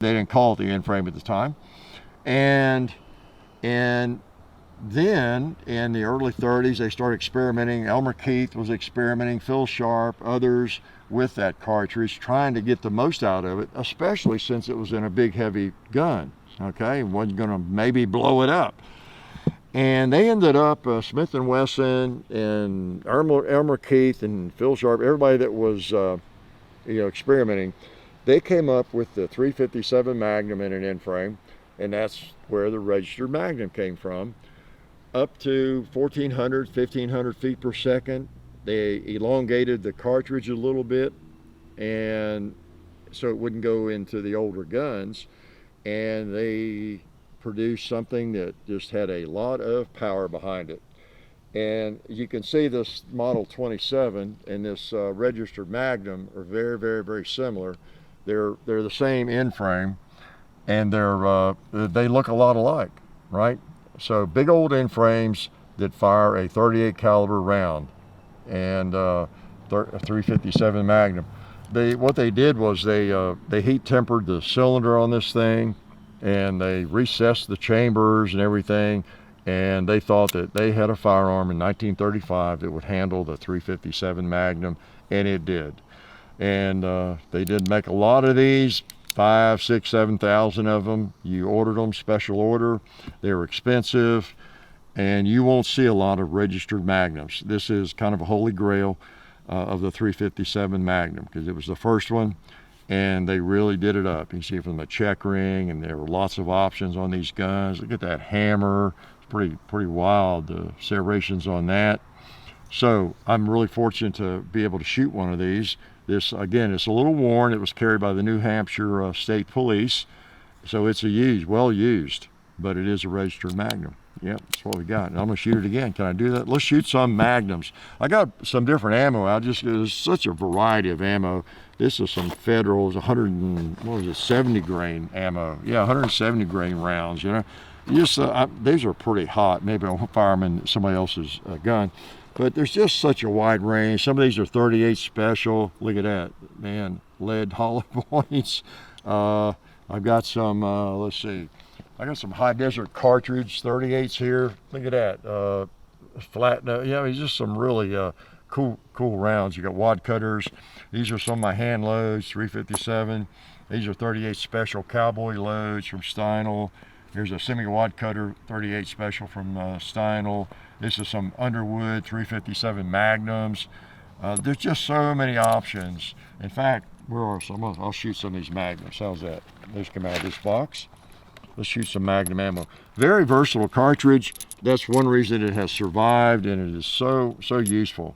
They didn't call it the N-frame at the time. And then in the early 30s, they started experimenting. Elmer Keith was experimenting, Phil Sharp, others with that cartridge, trying to get the most out of it, especially since it was in a big, heavy gun. Okay, wasn't going to maybe blow it up. And they ended up, Smith & Wesson and Elmer Keith and Phil Sharp, everybody that was experimenting, they came up with the 357 Magnum in an N-frame, and that's where the registered Magnum came from. Up to 1,400, 1,500 feet per second. They elongated the cartridge a little bit, and so it wouldn't go into the older guns, and they produced something that just had a lot of power behind it. And you can see this Model 27 and this registered Magnum are very, very, very similar. They're the same N-frame, and they look a lot alike, right? So big old N-frames that fire a 38 caliber round, and a 357 Magnum. What they did was they heat tempered the cylinder on this thing, and they recessed the chambers and everything, and they thought that they had a firearm in 1935 that would handle the 357 Magnum, and it did. And they did make a lot of these, 5, 6, 7,000 of them. You ordered them special order. They were expensive, and you won't see a lot of registered Magnums. This is kind of a holy grail of the 357 Magnum, because it was the first one, and they really did it up. You see from the check ring, and there were lots of options on these guns. Look at that hammer. It's pretty wild, the serrations on that. So I'm really fortunate to be able to shoot one of these. This, again, it's a little worn. It was carried by the New Hampshire State Police. So it's well used, but it is a registered Magnum. Yep, that's what we got. And I'm gonna shoot it again. Can I do that? Let's shoot some Magnums. I got some different ammo out. There's such a variety of ammo. This is some Federals, 70 grain ammo. Yeah, 170 grain rounds, you know. These are pretty hot. Maybe I'll fire them in somebody else's gun. But there's just such a wide range. Some of these are 38 special. Look at that, man, lead hollow points. I've got some, let's see. I got some high desert cartridge 38s here. Look at that, flat. Just some really cool rounds. You got wad cutters. These are some of my hand loads, 357. These are 38 special cowboy loads from Steinel. Here's a semi-wad cutter 38 special from Steinel. This is some Underwood 357 Magnums. There's just so many options. In fact, where are some? I'll shoot some of these Magnums. How's that? Those come out of this box. Let's shoot some Magnum ammo. Very versatile cartridge. That's one reason it has survived, and it is so useful.